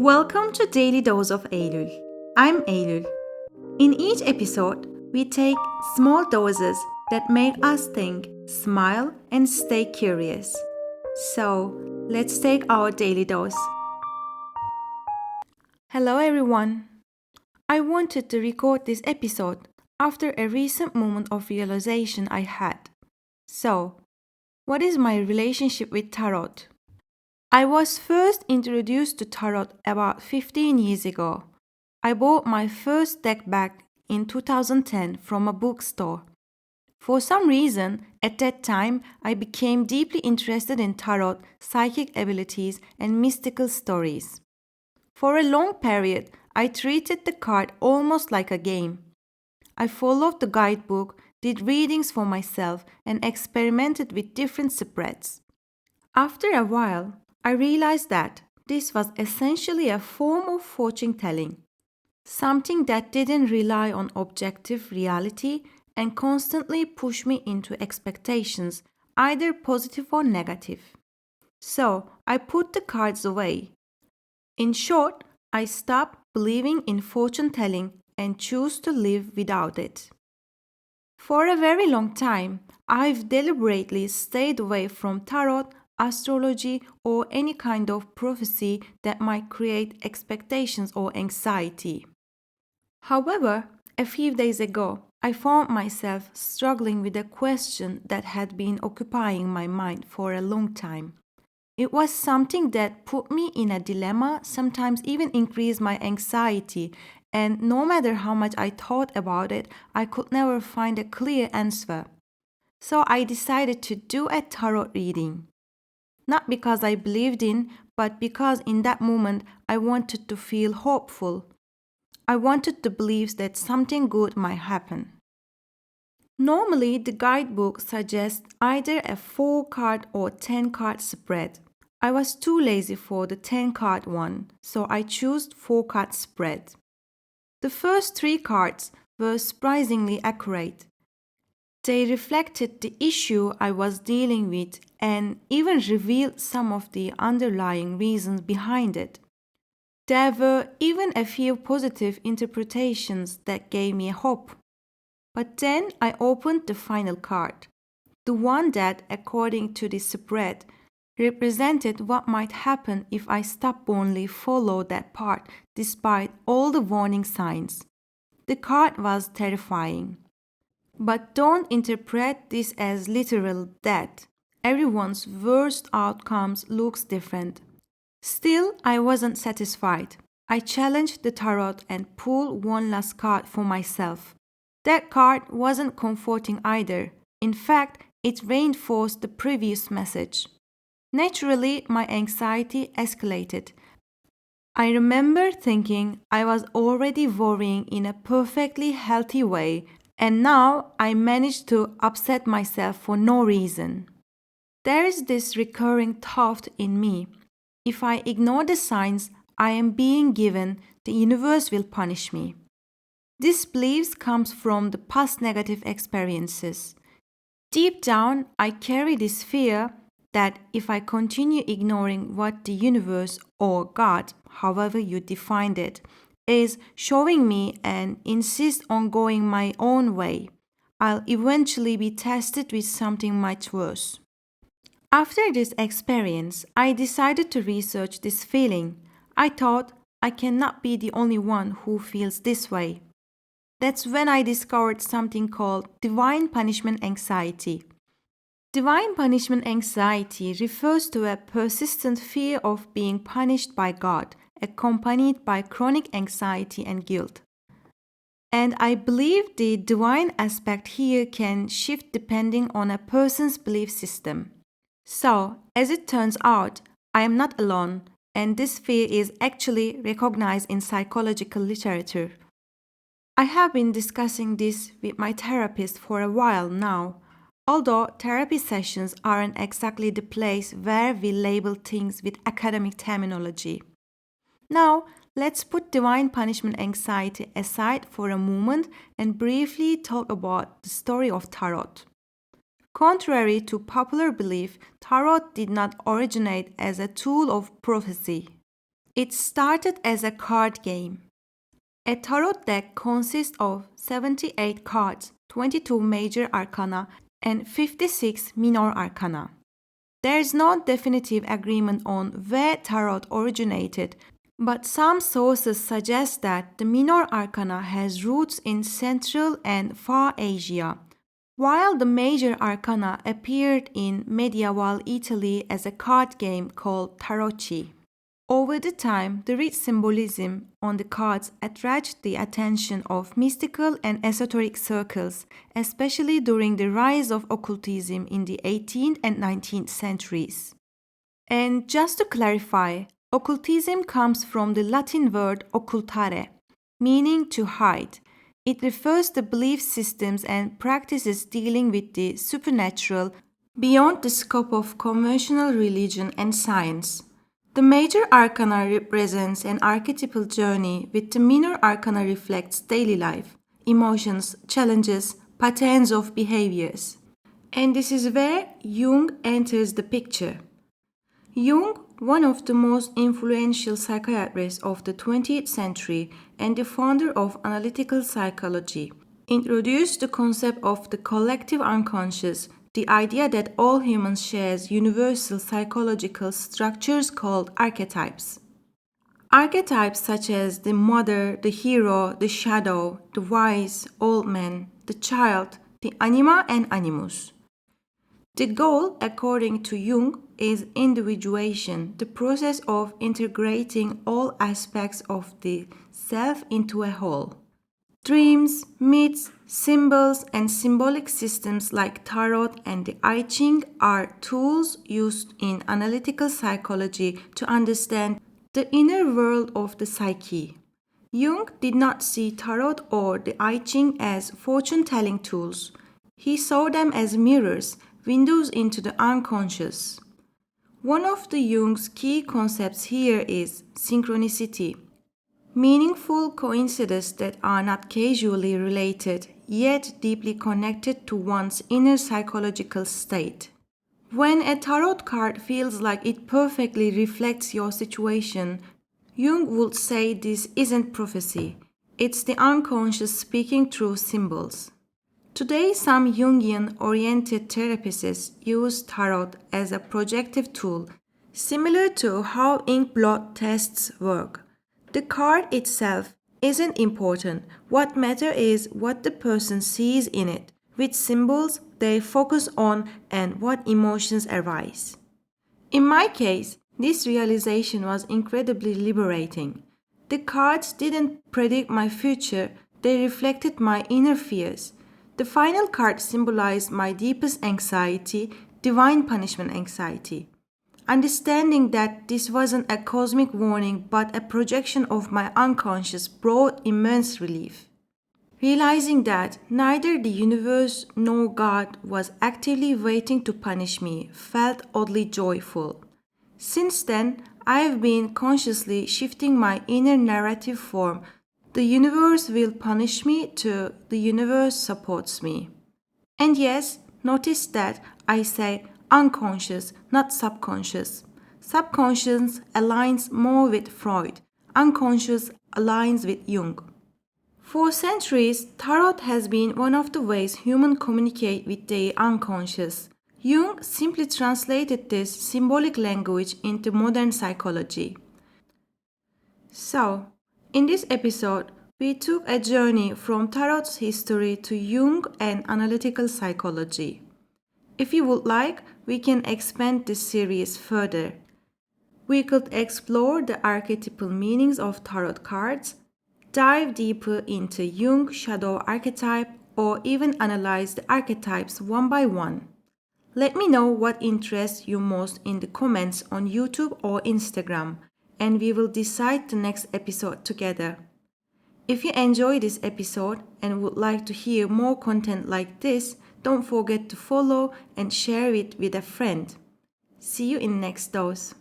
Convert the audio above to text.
Welcome to Daily Dose of Eylul. I'm Eylul. In each episode, we take small doses that make us think, smile, and stay curious. So, let's take our daily dose. Hello, everyone. I wanted to record this episode after a recent moment of realization I had. So, what is my relationship with tarot? I was first introduced to tarot about 15 years ago. I bought my first deck back in 2010 from a bookstore. For some reason, at that time, I became deeply interested in tarot, psychic abilities, and mystical stories. For a long period, I treated the card almost like a game. I followed the guidebook, did readings for myself, and experimented with different spreads. After a while, I realized that this was essentially a form of fortune telling, something that didn't rely on objective reality and constantly pushed me into expectations, either positive or negative. So I put the cards away. In short, I stopped believing in fortune telling and chose to live without it. For a very long time, I've deliberately stayed away from tarot, astrology, or any kind of prophecy that might create expectations or anxiety. However, a few days ago, I found myself struggling with a question that had been occupying my mind for a long time. It was something that put me in a dilemma, sometimes even increased my anxiety, and no matter how much I thought about it, I could never find a clear answer. So I decided to do a tarot reading. Not because I believed in, but because in that moment I wanted to feel hopeful. I wanted to believe that something good might happen. Normally, the guidebook suggests either a 4-card or 10-card spread. I was too lazy for the 10-card one, so I chose 4-card spread. The first 3 cards were surprisingly accurate. They reflected the issue I was dealing with and even revealed some of the underlying reasons behind it. There were even a few positive interpretations that gave me hope. But then I opened the final card, the one that, according to the spread, represented what might happen if I stubbornly followed that part despite all the warning signs. The card was terrifying. But don't interpret this as literal death. Everyone's worst outcomes looks different. Still, I wasn't satisfied. I challenged the tarot and pulled one last card for myself. That card wasn't comforting either. In fact, it reinforced the previous message. Naturally, my anxiety escalated. I remember thinking I was already worrying in a perfectly healthy way, and now I managed to upset myself for no reason. There is this recurring thought in me. If I ignore the signs I am being given, the universe will punish me. This belief comes from the past negative experiences. Deep down, I carry this fear that if I continue ignoring what the universe or God, however you defined it, is showing me and insist on going my own way, I'll eventually be tested with something much worse. After this experience, I decided to research this feeling. I thought I cannot be the only one who feels this way. That's when I discovered something called divine punishment anxiety. Divine punishment anxiety refers to a persistent fear of being punished by God, accompanied by chronic anxiety and guilt. And I believe the divine aspect here can shift depending on a person's belief system. So, as it turns out, I am not alone, and this fear is actually recognized in psychological literature. I have been discussing this with my therapist for a while now, although therapy sessions aren't exactly the place where we label things with academic terminology. Now, let's put divine punishment anxiety aside for a moment and briefly talk about the story of tarot. Contrary to popular belief, tarot did not originate as a tool of prophecy. It started as a card game. A tarot deck consists of 78 cards, 22 major arcana, and 56 minor arcana. There is no definitive agreement on where tarot originated, but some sources suggest that the minor arcana has roots in Central and Far Asia, while the major arcana appeared in medieval Italy as a card game called tarocchi. Over the time, the rich symbolism on the cards attracted the attention of mystical and esoteric circles, especially during the rise of occultism in the 18th and 19th centuries. And just to clarify, occultism comes from the Latin word occultare, meaning to hide. It refers to belief systems and practices dealing with the supernatural beyond the scope of conventional religion and science. The major arcana represents an archetypal journey, with the minor arcana reflects daily life, emotions, challenges, patterns of behaviors. And this is where Jung enters the picture. Jung, one of the most influential psychiatrists of the 20th century and the founder of analytical psychology, introduced the concept of the collective unconscious, the idea that all humans share universal psychological structures called archetypes. Archetypes such as the mother, the hero, the shadow, the wise, old man, the child, the anima and animus. The goal, according to Jung, is individuation, the process of integrating all aspects of the self into a whole. Dreams, myths, symbols, and symbolic systems like tarot and the I Ching are tools used in analytical psychology to understand the inner world of the psyche. Jung did not see tarot or the I Ching as fortune-telling tools. He saw them as mirrors, windows into the unconscious. One of the Jung's key concepts here is synchronicity. Meaningful coincidences that are not casually related, yet deeply connected to one's inner psychological state. When a tarot card feels like it perfectly reflects your situation, Jung would say this isn't prophecy, it's the unconscious speaking through symbols. Today, some Jungian-oriented therapists use tarot as a projective tool, similar to how ink blot tests work. The card itself isn't important. What matters is what the person sees in it, which symbols they focus on, and what emotions arise. In my case, this realization was incredibly liberating. The cards didn't predict my future, they reflected my inner fears. The final card symbolized my deepest anxiety, divine punishment anxiety. Understanding that this wasn't a cosmic warning but a projection of my unconscious brought immense relief. Realizing that neither the universe nor God was actively waiting to punish me felt oddly joyful. Since then, I have been consciously shifting my inner narrative from the universe will punish me to the universe supports me. And yes, notice that I say unconscious, not subconscious. Subconscious aligns more with Freud. Unconscious aligns with Jung. For centuries, tarot has been one of the ways humans communicate with their unconscious. Jung simply translated this symbolic language into modern psychology. So, in this episode, we took a journey from tarot's history to Jung and analytical psychology. If you would like, we can expand this series further. We could explore the archetypal meanings of tarot cards, dive deeper into Jung's shadow archetype, or even analyze the archetypes one by one. Let me know what interests you most in the comments on YouTube or Instagram, and we will decide the next episode together. If you enjoyed this episode and would like to hear more content like this, don't forget to follow and share it with a friend. See you in next dose.